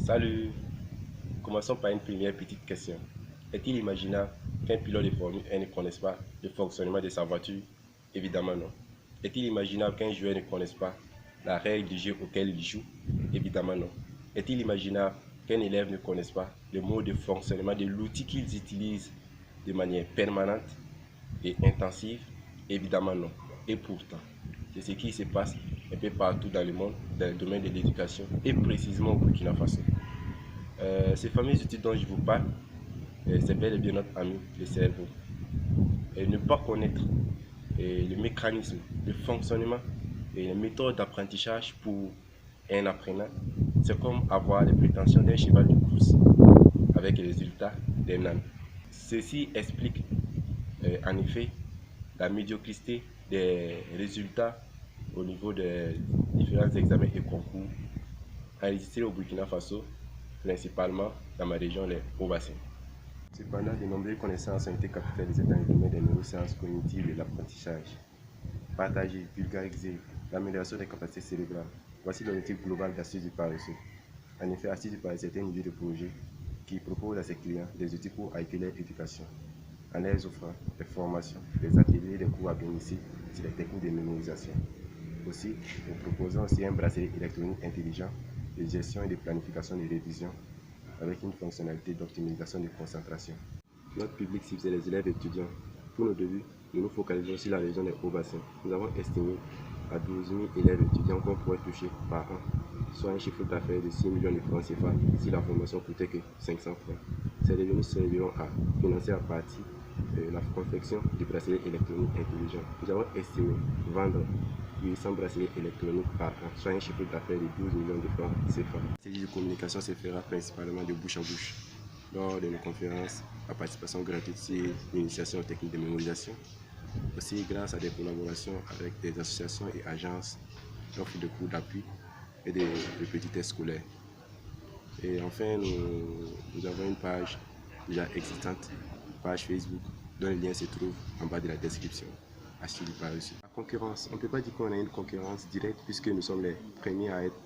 Salut! Commençons par une première petite question. Est-il imaginable qu'un pilote de Formule 1 ne connaisse pas le fonctionnement de sa voiture? Évidemment non. Est-il imaginable qu'un joueur ne connaisse pas la règle du jeu auquel il joue? Évidemment non. Est-il imaginable qu'un élève ne connaisse pas le mode de fonctionnement de l'outil qu'ils utilisent de manière permanente et intensive? Évidemment non. Et pourtant, c'est ce qui se passe un peu partout dans le monde, dans le domaine de l'éducation et précisément au Burkina Faso. Ces fameux outils dont je vous parle, c'est bel et bien notre ami, le cerveau. Et ne pas connaître le mécanisme, le fonctionnement et les méthodes d'apprentissage pour un apprenant, c'est comme avoir les prétentions d'un cheval de course avec les résultats d'un âne. Ceci explique en effet la médiocrité des résultats au niveau des différents examens et concours enregistrés au Burkina Faso, principalement dans ma région, les Hauts-Bassins. Cependant, de nombreuses connaissances ont été capitalisées dans le domaine des neurosciences cognitives et de l'apprentissage. Partager, vulgariser, l'amélioration des capacités cérébrales. Voici l'objectif global d'Astuces du Paresseux. En effet, Astuces du Paresseux est une idée de projet qui propose à ses clients des outils pour améliorer leur éducation, en leur offrant des formations, des ateliers et des cours à bénéficier sur les techniques de mémorisation. Aussi, nous proposons aussi un bracelet électronique intelligent de gestion et de planification de révision avec une fonctionnalité d'optimisation de concentration. Notre public cible, c'est les élèves étudiants. Pour nos débuts, nous nous focalisons sur la région des Hauts-Bassins. Nous avons estimé à 12 000 élèves étudiants qu'on pourrait toucher par an, soit un chiffre d'affaires de 6 millions de francs CFA si la formation coûtait que 500 francs. Ces revenus serviront à financer à partie la confection du bracelet électronique intelligent. Nous avons estimé vendre 800 bracelets électroniques par an, soit un chiffre d'affaires de 12 millions de francs CFA. Cette communication se fera principalement de bouche à bouche. Lors de nos conférences, la participation gratuite sur l'initiation aux techniques de mémorisation, aussi grâce à des collaborations avec des associations et agences d'offres de cours d'appui et de petits tests scolaires. Et enfin, nous avons une page déjà existante, page Facebook, dont le lien se trouve en bas de la description. Astuces du Paresseux. La concurrence, on ne peut pas dire qu'on a une concurrence directe puisque nous sommes les premiers à être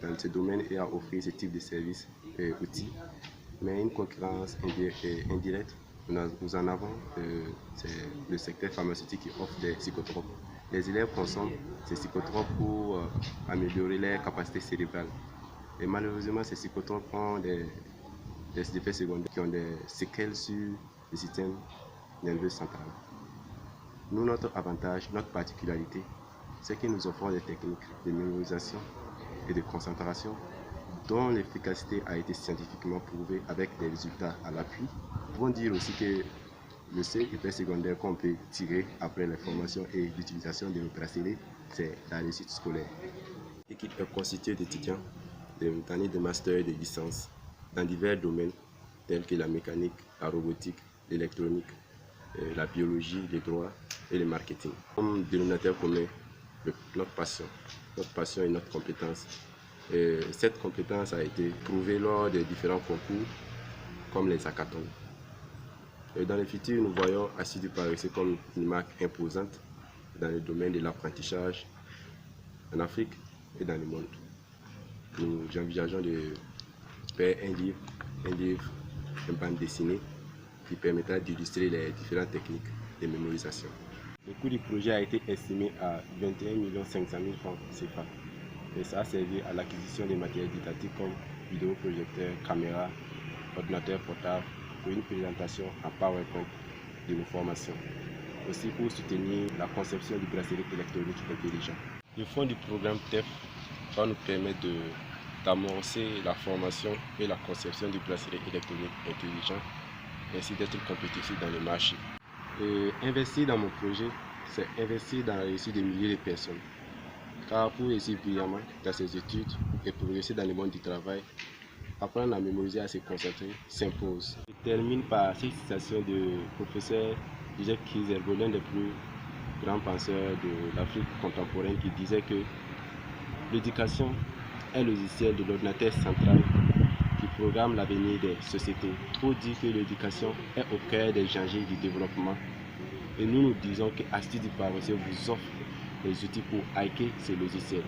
dans ce domaine et à offrir ce type de services et outils. Mais une concurrence indirecte, nous en avons, c'est le secteur pharmaceutique qui offre des psychotropes. Les élèves consomment ces psychotropes pour améliorer leurs capacités cérébrales. Et malheureusement, ces psychotropes ont des effets secondaires qui ont des séquelles sur le système nerveux central. Nous, notre avantage, notre particularité, c'est que nous offrons des techniques de mémorisation et de concentration dont l'efficacité a été scientifiquement prouvée avec des résultats à l'appui. Nous pouvons dire aussi que le seul effet secondaire qu'on peut tirer après la formation et l'utilisation de nos bracelets, c'est la réussite scolaire. L'équipe est constituée d'étudiants d'années de master et de licence dans divers domaines tels que la mécanique, la robotique, l'électronique, la biologie, les droits et le marketing. Comme dénominateur commun, notre passion et notre compétence. Et cette compétence a été prouvée lors des différents concours comme les hackathons. Et dans le futur, nous voyons Astuces du Paresseux comme une marque imposante dans le domaine de l'apprentissage en Afrique et dans le monde. Nous envisageons de faire un livre, une bande dessinée qui permettra d'illustrer les différentes techniques de mémorisation. Le coût du projet a été estimé à 21 500 000 francs CFA. Et ça a servi à l'acquisition des matériels didactiques comme vidéoprojecteurs, caméras, ordinateurs portables pour une présentation en PowerPoint de nos formations. Aussi pour soutenir la conception du bracelet électronique intelligent. Le fonds du programme TEF va nous permettre d'amorcer la formation et la conception du bracelet électronique intelligent, ainsi d'être compétitif dans le marché. Et investir dans mon projet, c'est investir dans la réussite des milliers de personnes. Car pour réussir brillamment dans ses études et progresser dans le monde du travail, apprendre à mémoriser et à se concentrer s'impose. Je termine par cette citation du professeur Jacques Kizerbo, l'un des plus grands penseurs de l'Afrique contemporaine, qui disait que l'éducation est le logiciel de l'ordinateur central qui programme l'avenir des sociétés. Pour dire que l'éducation est au cœur des enjeux du développement. Et nous disons que Astuces du Paresseux vous offre les outils pour hacker ces logiciels.